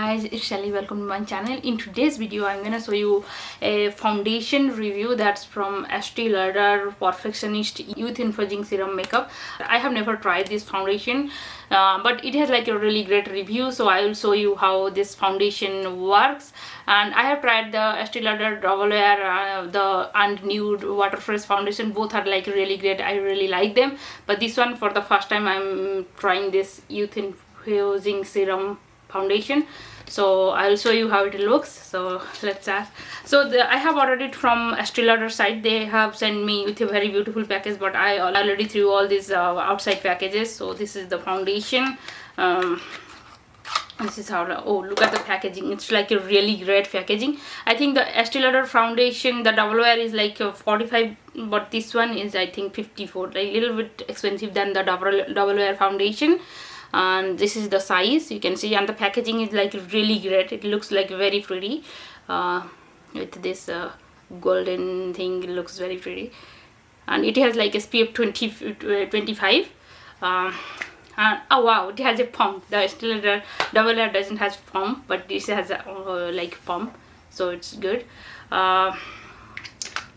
guys, it's Shelly. Welcome to my channel. In today's video I'm gonna show you a foundation review that's from Estee Lauder Perfectionist Youth Infusing Serum Makeup. I have never tried this foundation, but it has like a really great review, so I will show you how this foundation works. And I have tried the Estee Lauder Double Wear and Nude Water Fresh foundation. Both are like really great. I really like them, but this one for the first time I'm trying this Youth Infusing Serum foundation, so I'll show you how it looks. So let's start. So I have ordered it from Estee Lauder site. They have sent me with a very beautiful package, but I already threw all these outside packages. So this is the foundation. This is how, oh, look at the packaging. It's like a really great packaging. I think the Estee Lauder foundation, the Double Wear, is like 45, but this one is I think 54, a little bit expensive than the Double Wear foundation. And this is the size, you can see, and the packaging is like really great. It looks like very pretty with this golden thing. It looks very pretty, and it has like SPF 25. And oh wow, it has a pump. The Estee Lauder Double Wear doesn't have pump, but this has a like pump, so it's good. So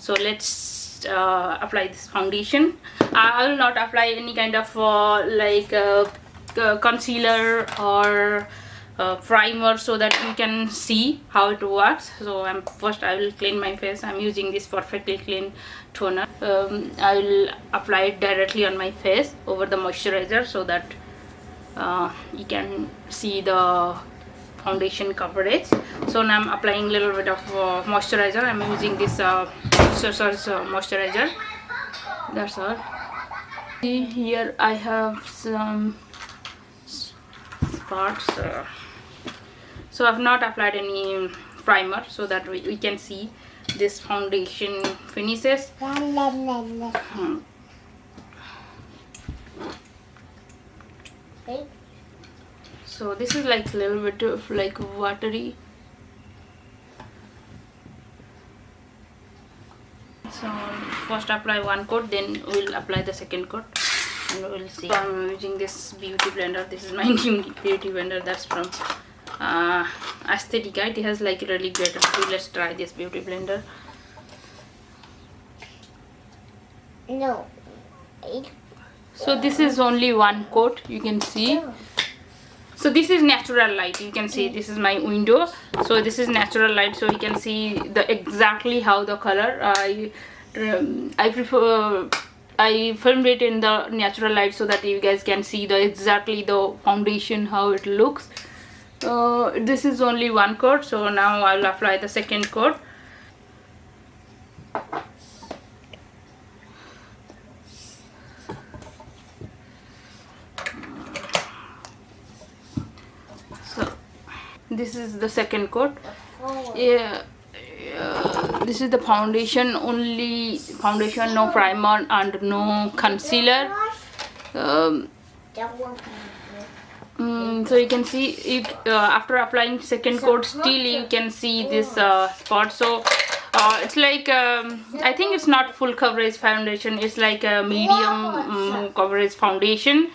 let's apply this foundation. I will not apply any kind of concealer or primer, so that you can see how it works. So first I will clean my face. I'm using this Perfectly Clean toner. I will apply it directly on my face over the moisturizer, so that you can see the foundation coverage. So now I'm applying a little bit of moisturizer. I'm using this moisturizer. That's all. See, here I have some spots, so I've not applied any primer, so that we can see this foundation finishes. So this is like a little bit of like watery. So first apply one coat, then we'll apply the second coat, and we'll see. So I'm using this beauty blender. This is my new beauty blender. That's from Aesthetica. It has like really great review. Let's try this beauty blender. No. So this is only one coat, you can see. So this is natural light. You can see this is my window. So this is natural light, so you can see the exactly how the color. I filmed it in the natural light, so that you guys can see the exactly the foundation how it looks. This is only one coat, so now I'll apply the second coat. So this is the second coat. This is the foundation, only foundation, no primer and no concealer. So you can see after applying second coat, still you can see this spot. So it's like I think it's not full coverage foundation, it's like a medium coverage foundation.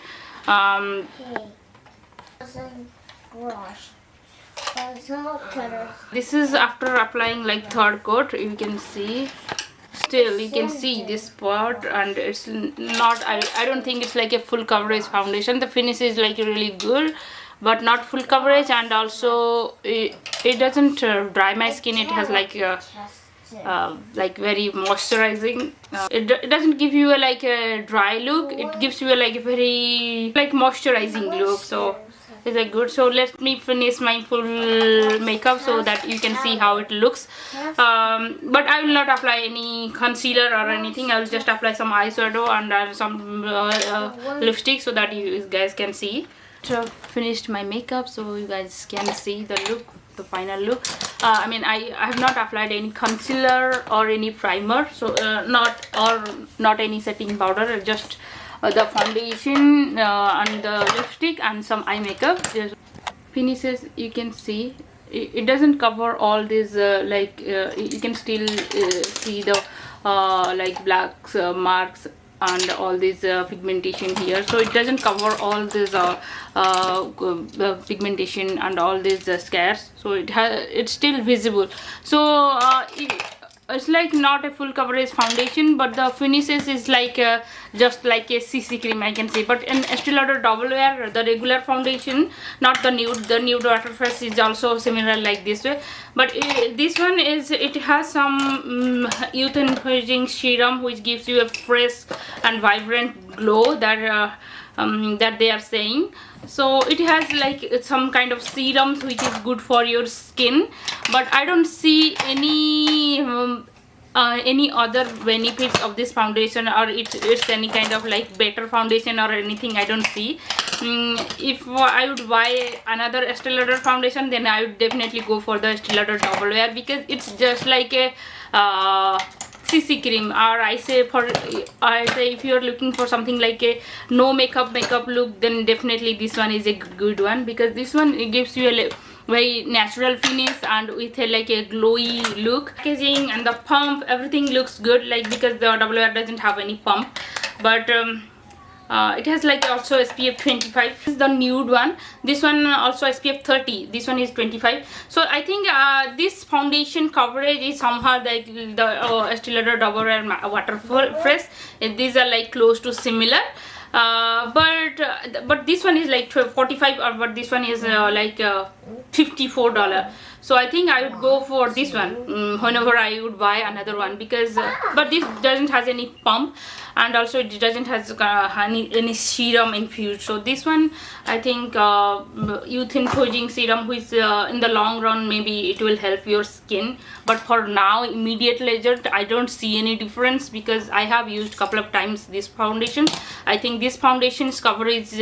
This is after applying like third coat. You can see still you can see this spot, and it's not, I don't think it's like a full coverage foundation. The finish is like really good, but not full coverage, and also it doesn't dry my skin. It has like very moisturizing. It doesn't give you like a dry look. It gives you like a very like moisturizing look. So it's like good. So let me finish my full makeup, so that you can see how it looks. But I will not apply any concealer or anything. I will just apply some eyeshadow and some lipstick, so that you guys can see. So finished my makeup, so you guys can see the look, the final look. I mean, I have not applied any concealer or any primer, so not any setting powder, just the foundation and the lipstick and some eye makeup. Just finishes, you can see it doesn't cover all these you can still see the like black marks and all this pigmentation here, so it doesn't cover all this pigmentation and all these scars, so it's still visible. So it's like not a full coverage foundation, but the finishes is like just like a CC cream, I can say. But in Estee Lauder Double Wear, the regular foundation, not the nude waterproof is also similar like this way, but this one is, it has some youth encouraging serum which gives you a fresh and vibrant glow that that they are saying. So it has like some kind of serums which is good for your skin, but I don't see any other benefits of this foundation, or it's any kind of like better foundation or anything. I don't see. If I would buy another Estee Lauder foundation, then I would definitely go for the Estee Lauder Double Wear, because it's just like a CC cream. Or I say if you're looking for something like a no makeup look, then definitely this one is a good one, because this one, it gives you a very natural finish and with like a glowy look. Packaging and the pump, everything looks good, like because the Double Wear doesn't have any pump, but it has like also SPF 25. This is the nude one. This one also SPF 30. This one is 25. So I think this foundation coverage is somehow like the Estee Lauder Double Wear Waterproof. These are like close to similar. But this one is like 45, but this one is like $54. So I think I would go for this one whenever I would buy another one, because but this doesn't has any pump, and also it doesn't has any serum infused. So this one, I think youth encouraging serum, which in the long run maybe it will help your skin, but for now immediate result I don't see any difference, because I have used couple of times this foundation. I think this foundation's coverage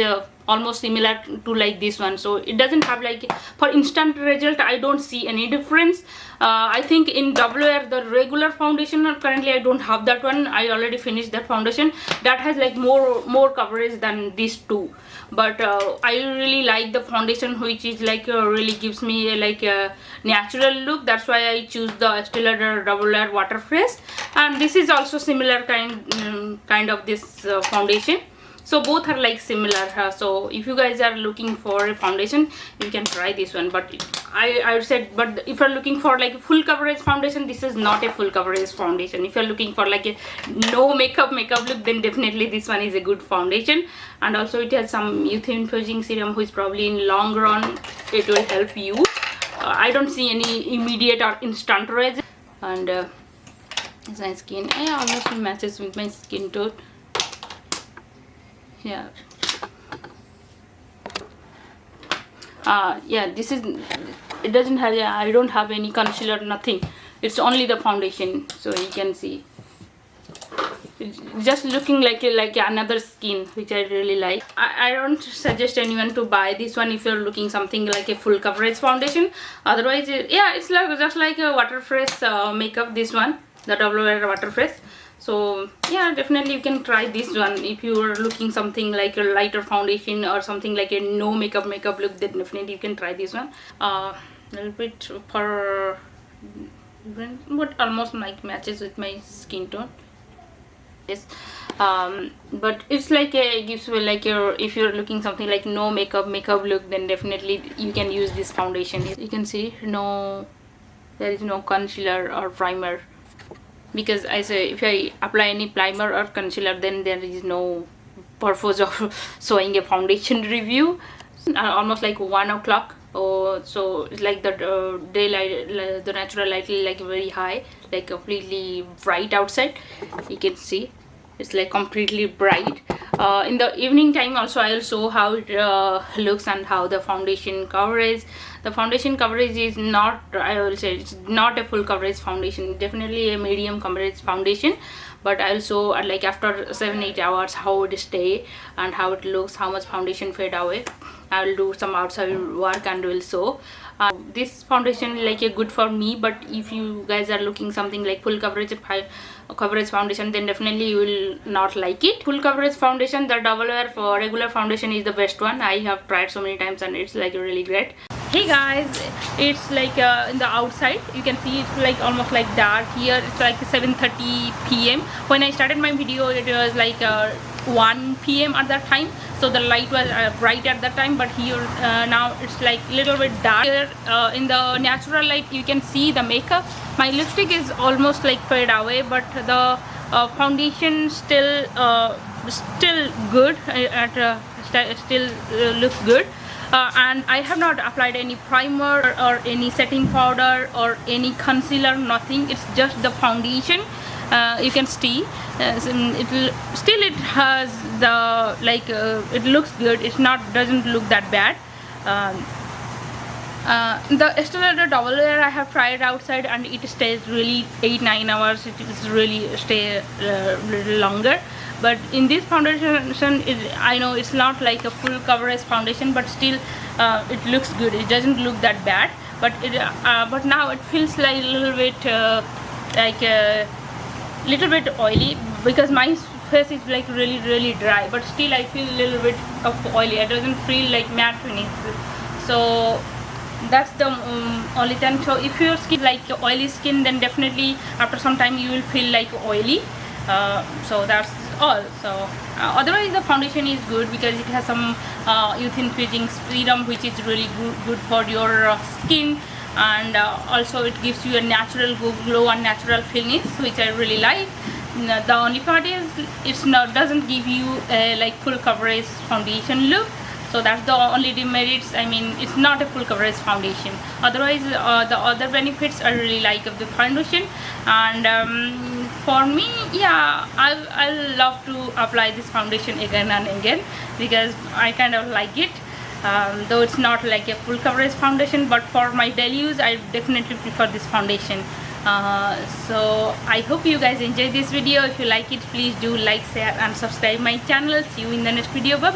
almost similar to like this one, so it doesn't have like, for instant result I don't see any difference. I think in Double Wear, the regular foundation, currently I don't have that one, I already finished that foundation, that has like more coverage than these two. But I really like the foundation which is like really gives me like a natural look. That's why I choose the Estee Lauder Double Wear Waterproof, and this is also similar kind of this foundation. So both are like similar. So if you guys are looking for a foundation, you can try this one. But I said, but if you're looking for like a full coverage foundation, this is not a full coverage foundation. If you're looking for like a no makeup look, then definitely this one is a good foundation. And also it has some youth infusing serum, which probably in long run it will help you. I don't see any immediate or instant result. And it's my skin, almost matches with my skin tone. Yeah. Yeah, this is, it doesn't have, I don't have any concealer, nothing. It's only the foundation, so you can see. It's just looking like another skin, which I really like. I don't suggest anyone to buy this one if you're looking something like a full coverage foundation. Otherwise, yeah, it's like just like a waterproof makeup. This one, the Double Wear Waterproof. So yeah, definitely you can try this one if you are looking something like a lighter foundation or something like a no makeup look. Then definitely you can try this one. A little bit for, but almost like matches with my skin tone. Yes, but it's like it gives you like if you're looking something like no makeup look, then definitely you can use this foundation. You can see there is no concealer or primer, because I say if I apply any primer or concealer, then there is no purpose of showing a foundation review. Almost like 1 o'clock. So it's like the daylight, the natural light is like very high, like completely bright outside. You can see it's like completely bright. In the evening time also I will show how it looks and how the foundation coverage. The foundation coverage is not, I will say, it's not a full coverage foundation, definitely a medium coverage foundation. But I will show like after 7-8 hours how it stay and how it looks, how much foundation fade away. I will do some outside work and will show. This foundation like a good for me, but if you guys are looking something like full coverage foundation, then definitely you will not like it. Full coverage foundation, the Double Wear for regular foundation is the best one. I have tried so many times and it's like really great. Hey guys, it's like in the outside you can see it's like almost like dark here. It's like 7:30 p.m. When I started my video it was like 1 p.m. at that time, so the light was bright at that time, but here now it's like little bit dark. Here in the natural light you can see the makeup. My lipstick is almost like fade away, but the foundation still good still looks good. And I have not applied any primer or any setting powder or any concealer, nothing. It's just the foundation. You can see it has the like it looks good. It's not doesn't look that bad. The Estee Lauder double layer I have tried outside and it stays really 8-9 hours. It is really stay little longer. But in this foundation, I know it's not like a full coverage foundation, but still it looks good. It doesn't look that bad. But now it feels like a little bit little bit oily, because my face is like really dry. But still I feel a little bit of oily. It doesn't feel like matte finish. So that's the only time. So if your skin like oily skin, then definitely after some time you will feel like oily. So that's all. So otherwise the foundation is good because it has some youth infusing serum, which is really good for your skin, and also it gives you a natural glow and natural finish, which I really like. The only part is doesn't give you a like full coverage foundation look. So that's the only demerits. I mean, it's not a full coverage foundation. Otherwise the other benefits I really like of the foundation. And for me, yeah, I love to apply this foundation again and again because I kind of like it. Though it's not like a full coverage foundation, but for my daily use I definitely prefer this foundation. So I hope you guys enjoyed this video. If you like it, please do like, share and subscribe my channel. See you in the next video. Bye bye.